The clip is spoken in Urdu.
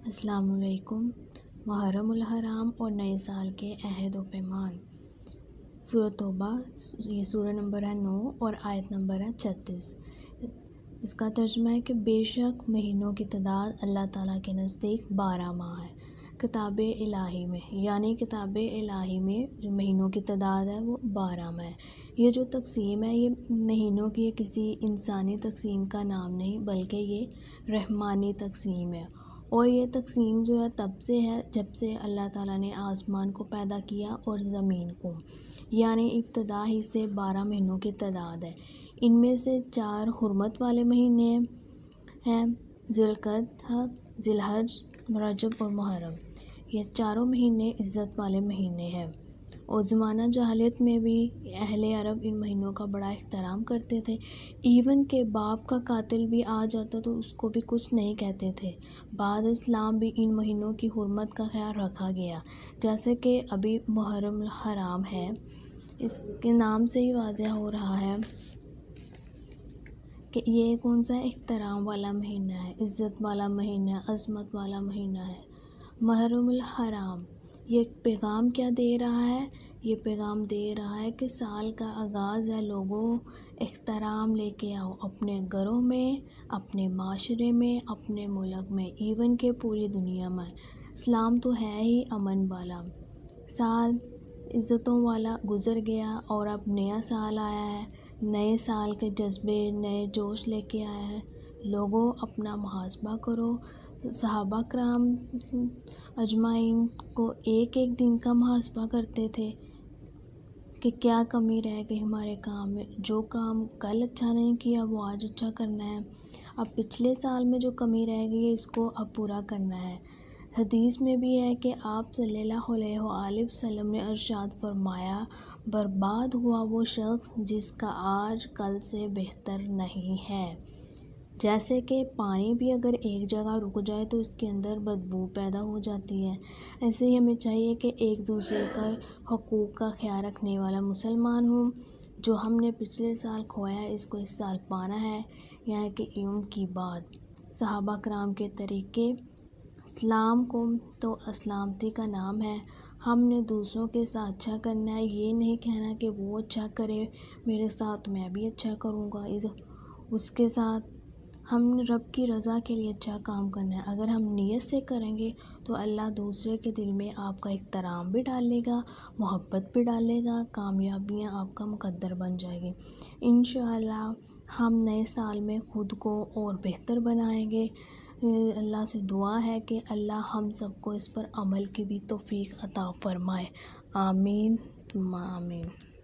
السلام علیکم۔ محرم الحرام اور نئے سال کے عہد و پیمان۔ سورۃ توبہ، یہ سورہ نمبر ہے 9 اور آیت نمبر ہے 36۔ اس کا ترجمہ ہے کہ بے شک مہینوں کی تعداد اللہ تعالیٰ کے نزدیک 12 ماہ ہے کتاب الہی میں، یعنی کتاب الہی میں جو مہینوں کی تعداد ہے وہ 12 ہے۔ یہ جو تقسیم ہے یہ مہینوں کی کسی انسانی تقسیم کا نام نہیں بلکہ یہ رحمانی تقسیم ہے، اور یہ تقسیم جو ہے تب سے ہے جب سے اللہ تعالیٰ نے آسمان کو پیدا کیا اور زمین کو، یعنی ابتدا ہی سے 12 مہینوں کی تعداد ہے۔ ان میں سے 4 حرمت والے مہینے ہیں، ذوالقعدہ، ذی الحج، رجب اور محرم۔ یہ چاروں مہینے عزت والے مہینے ہیں، اور زمانہ جاہلیت میں بھی اہل عرب ان مہینوں کا بڑا احترام کرتے تھے، ایون کہ باپ کا قاتل بھی آ جاتا تو اس کو بھی کچھ نہیں کہتے تھے۔ بعد اسلام بھی ان مہینوں کی حرمت کا خیال رکھا گیا، جیسے کہ ابھی محرم الحرام ہے، اس کے نام سے ہی واضح ہو رہا ہے کہ یہ کون سا احترام والا مہینہ ہے، عزت والا مہینہ ہے، عظمت والا مہینہ ہے۔ محرم الحرام یہ پیغام کیا دے رہا ہے؟ یہ پیغام دے رہا ہے کہ سال کا آغاز ہے، لوگوں احترام لے کے آؤ اپنے گھروں میں، اپنے معاشرے میں، اپنے ملک میں، ایون کہ پوری دنیا میں۔ اسلام تو ہے ہی امن والا، سال عزتوں والا گزر گیا اور اب نیا سال آیا ہے، نئے سال کے جذبے، نئے جوش لے کے آیا ہے۔ لوگوں اپنا محاسبہ کرو۔ صحابہ کرام اجمعین کو ایک ایک دن کا محاسبہ کرتے تھے کہ کیا کمی رہ گئی ہمارے کام میں، جو کام کل اچھا نہیں کیا وہ آج اچھا کرنا ہے، اب پچھلے سال میں جو کمی رہ گئی ہے اس کو اب پورا کرنا ہے۔ حدیث میں بھی ہے کہ آپ صلی اللہ علیہ وآلہ وسلم نے ارشاد فرمایا، برباد ہوا وہ شخص جس کا آج کل سے بہتر نہیں ہے۔ جیسے کہ پانی بھی اگر ایک جگہ رک جائے تو اس کے اندر بدبو پیدا ہو جاتی ہے، ایسے ہی ہمیں چاہیے کہ ایک دوسرے کا حقوق کا خیال رکھنے والا مسلمان ہوں۔ جو ہم نے پچھلے سال کھویا ہے اس کو اس سال پانا ہے، یعنی کہ ان کی بات، صحابہ کرام کے طریقے۔ اسلام کو تو سلامتی کا نام ہے، ہم نے دوسروں کے ساتھ اچھا کرنا ہے، یہ نہیں کہنا کہ وہ اچھا کرے میرے ساتھ میں بھی اچھا کروں گا، اس کے ساتھ ہم نے رب کی رضا کے لیے اچھا کام کرنا ہے۔ اگر ہم نیت سے کریں گے تو اللہ دوسرے کے دل میں آپ کا احترام بھی ڈالے گا، محبت بھی ڈالے گا، کامیابیاں آپ کا مقدر بن جائے گی۔ انشاءاللہ ہم نئے سال میں خود کو اور بہتر بنائیں گے۔ اللہ سے دعا ہے کہ اللہ ہم سب کو اس پر عمل کی بھی توفیق عطا فرمائے۔ آمین ثم آمین۔